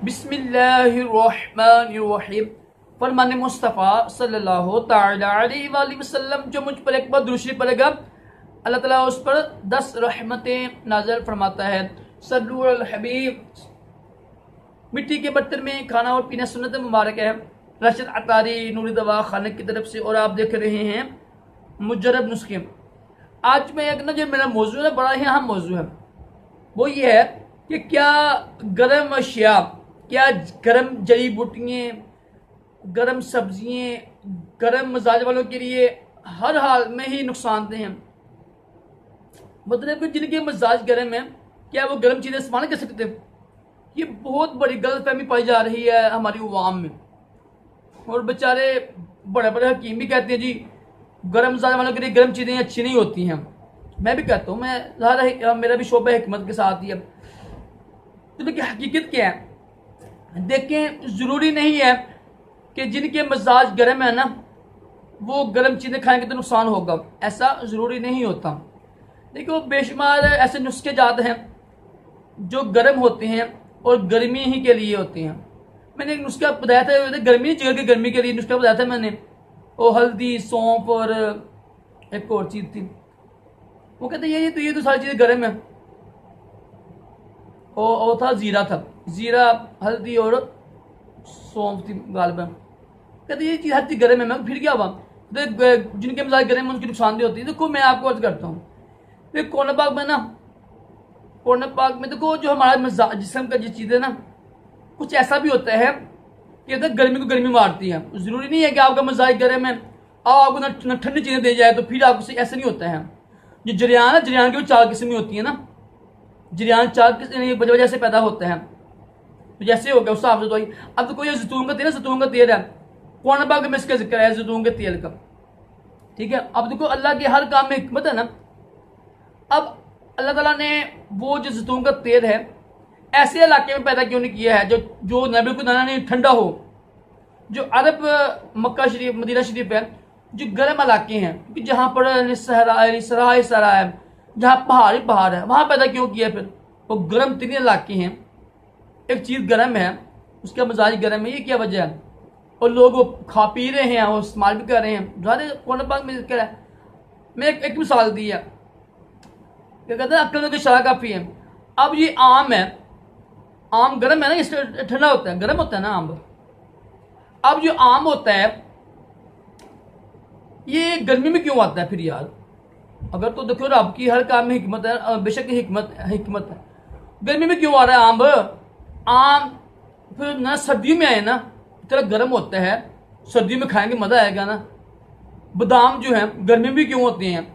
बिस्मिल्लाहिर्रहमानिर्रहीम। फरमान मुस्तफ़ा सल्लल्लाहु तआला अलैहि वसल्लम जो मुझ पर एक बार दुरूद शरीफ पढ़ेगा, अल्लाह ताला उस पर 10 रहमतें नाज़िल फरमाता है। सल्लु अल हबीब। मिट्टी के बर्तन में खाना और पीना सुन्नत मुबारक है। रशद अतारी नूरी दवा खाने की तरफ से, और आप देख रहे हैं मुजरब नुस्खे। आज में एक ना जो मेरा मौजू है, बड़ा ही अहम मौजू है। वो ये है कि क्या गर्म अशिया, क्या गर्म जड़ी बूटियाँ, गर्म सब्जियाँ गर्म मिजाज वालों के लिए हर हाल में ही नुकसानदेह हैं। मतलब कि जिनके मिजाज गर्म है, क्या वो गर्म चीज़ें इस्तेमाल कर सकते हैं? ये बहुत बड़ी गलतफहमी पाई जा रही है हमारी अवाम में। और बेचारे बड़े बड़े हकीम भी कहते हैं जी गर्म मिजाज वालों के लिए गर्म चीज़ें अच्छी नहीं होती हैं। मैं भी कहता हूँ, मैं मेरा भी शोबा हिकमत के साथ ही है। तो देखिए हकीकत क्या है, देखें ज़रूरी नहीं है कि जिनके मिजाज गर्म है ना वो गर्म चीज़ें खाएंगे तो नुकसान होगा, ऐसा ज़रूरी नहीं होता। देखो बेशुमार ऐसे नुस्खे जात हैं जो गर्म होते हैं और गर्मी ही के लिए होते हैं। मैंने एक नुस्खा बताया था, गर्मी जगह की गर्मी के लिए नुस्खा बताया था मैंने। वो हल्दी, सौंफ और एक और चीज़ थी, वो कहते ये तो सारी चीज़ें गर्म है। वो था ज़ीरा, ज़ीरा, हल्दी और सौंफ थी गालिबा। कहते ये चीज़ हर चीज़ गर्म है। मैं फिर क्या हुआ, जिनके मिजाज गर्म है उनकी नुकसानदेह होती है। देखो मैं आपको अर्ज करता हूँ, कोरोना पाक में देखो जो हमारा जिस्म का जो चीज़ है ना, कुछ ऐसा भी होता है कि गर्मी को गर्मी मारती है। ज़रूरी नहीं है कि आपका मिजाज गर्म है आपको ना ठंडी चीज़ें दे जाए तो फिर आपको ऐसा नहीं होता है। जो जरियान है, जरियान की भी 4 किस्में होती है ना, जरियान 4 किस्म वजह से पैदा होता है। तो जैसे हो गया उस हिसाब से दवाई। अब तो कोई जैतून का तेल है, कुरान पाक में इसका जिक्र है जैतून के तेल का, ठीक है। अब देखो अल्लाह के हर काम में हिकमत है ना। अब अल्लाह ताला ने वो जो जैतून का तेल है ऐसे इलाके में पैदा क्यों नहीं किया है जो नबी को नहीं ठंडा हो। जो अरब मक्का शरीफ, मदीना शरीफ है, जो गर्म इलाके हैं, क्योंकि जहाँ पर सहरा है, जहाँ पहाड़ ही पहाड़ है, वहाँ पैदा क्यों किया? फिर वो गर्म 3 इलाके हैं, एक चीज़ गर्म है, उसका मिजाज गर्म है, ये क्या वजह है? और लोग वो खा पी रहे हैं, वो इस्तेमाल भी कर रहे हैं। ज़्यादा कुरान पाक में जिक्र है। मैं एक मिसाल दी है, क्या कहते हैं अक्ल की शरह काफ़ी है। अब ये आम है, आम गर्म है ना, इससे ठंडा होता है, गर्म होता है ना आम। अब जो आम होता है ये गर्मी में क्यों आता है फिर यार? अगर तो देखो रब की हर काम में हिकमत है, बेशक हिकमत है। गर्मी में क्यों आ रहा है आम? फिर ना सर्दियों में आए ना, इतना गर्म होता है, सर्दियों में खाएंगे मजा आएगा ना। बादाम जो है गर्मी में भी क्यों होते हैं?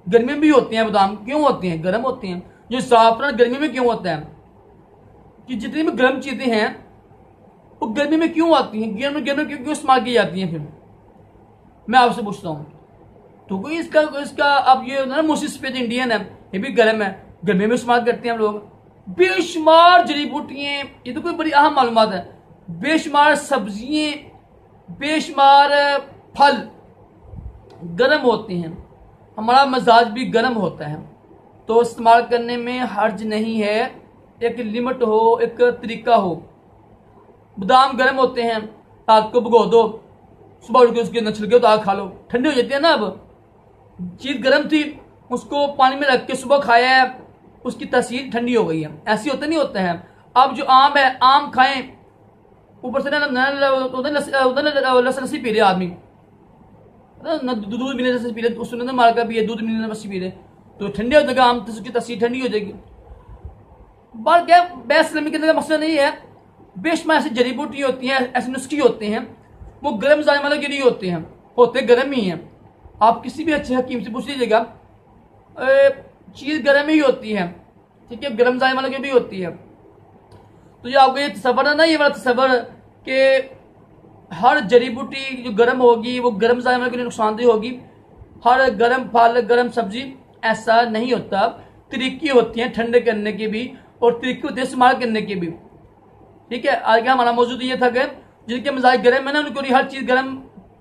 गर्मी में भी होते हैं बादाम, क्यों होते हैं? गर्म होते हैं। जो ज़ाफ़रान गर्मी में क्यों होता है? कि जितनी भी गर्म चीज़ें हैं वो गर्मी में क्यों आती हैं? गर्मी क्यों इस्तेमाल की जाती हैं? फिर मैं आपसे पूछता हूँ, तो कोई इसका अब ये ना मोसिस पे इंडियन है, ये भी गर्म है, गर्मी में इस्तेमाल करते हैं हम लोग। बेशुमार जड़ी बूटियाँ, ये तो कोई बड़ी अहम मालूमात है। बेशुमार सब्जियाँ, बेशुमार फल गर्म होते हैं। हमारा मिजाज भी गर्म होता है, तो इस्तेमाल करने में हर्ज नहीं है। एक लिमिट हो, एक तरीका हो। बादाम गर्म होते हैं, रात को भिगो दो, सुबह उठ के उसके अंदर छिलके उतार खा लो, ठंडी हो जाती है ना। अब चीज़ गर्म थी, उसको पानी में रख के सुबह खाया है, उसकी तासीर ठंडी हो गई है। ऐसी होता नहीं होता है। अब जो आम है, आम खाएं, ऊपर से लस्सी पी रहे आदमी, दूध पीने लस्सी पी रहे, उसने मार का भी है, दूध पीने लस्सी पी रहे, तो ठंडी हो जाएगा आम, तो उसकी तासीर ठंडी हो जाएगी। बात क्या बहस करने का मकसद नहीं है। बेशुमार ऐसी जड़ी बूटी होती हैं, ऐसे नुस्खे होते हैं, वो गर्म मिजाज वालों के लिए होते हैं, होते गर्म ही हैं। आप किसी भी अच्छे हकीम से पूछ लीजिएगा, चीज़ गर्म ही होती है, ठीक है, गर्म मिजाज वालों की भी होती है। तो ये आपको ये तसव्वुर है ना, ये वाला तसव्वुर कि हर जड़ी बूटी जो गर्म होगी वो गर्म मिजाज वालों के लिए नुकसानदेह होगी, हर गर्म फल, गर्म सब्जी, ऐसा नहीं होता। तरीके होती हैं ठंडे करने के भी, और तरीके होते हैं इस्तेमाल करने के भी, ठीक है। आगे हमारा मौजूद ये था कि जिनके मिजाज गर्म है ना, उनको हर चीज़ गर्म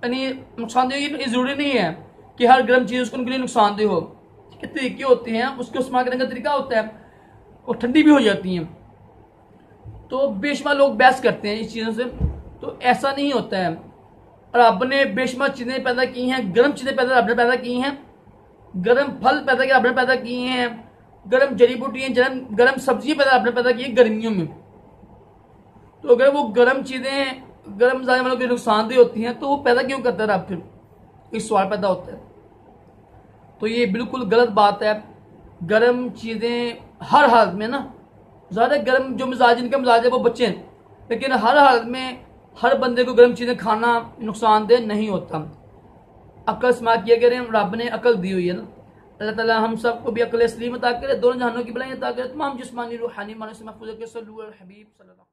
यानी नुकसानदेह होगी। ज़रूरी नहीं है कि हर गर्म चीज़ उसको उनके लिए नुकसानदेह हो, ठीक है। तरीके होते हैं, उसको इस्तेमाल करने का तरीका होता है, और ठंडी भी हो जाती हैं। तो बेशुमार लोग बहस करते हैं इस चीज़ों से, तो ऐसा नहीं होता है। रब ने बेशुमार चीज़ें पैदा की हैं, गर्म चीज़ें रब ने पैदा की हैं, गर्म फल पैदा किए रब ने पैदा किए हैं, गर्म जड़ी बूटियाँ गर्म सब्जियाँ रब ने पैदा की हैं गर्मियों में। तो अगर वो गर्म चीज़ें गर्म ज़्यादा वालों की नुकसानदेह होती हैं तो वो पैदा क्यों करता है रब? फिर एक सवाल पैदा होता है। तो ये बिल्कुल गलत बात है। गर्म चीज़ें हर हालत में ना, ज़्यादा गर्म जो मिजाज जिनका मिजाज है वो बच्चे हैं, लेकिन हर हालत में हर बंदे को गर्म चीज़ें खाना नुकसानदेह नहीं होता। अक्ल इस्तेमाल किया करें, रब ने अक्ल दी हुई है ना। अल्लाह ताला हम सबको भी अक्ल सलीम अता करे, दोनों जहानों की भलाई अता करे, तमाम जिस्मानी रूहानी मानव से महफूज रखे। सल्लल्लाहु अलैहि वसल्लम।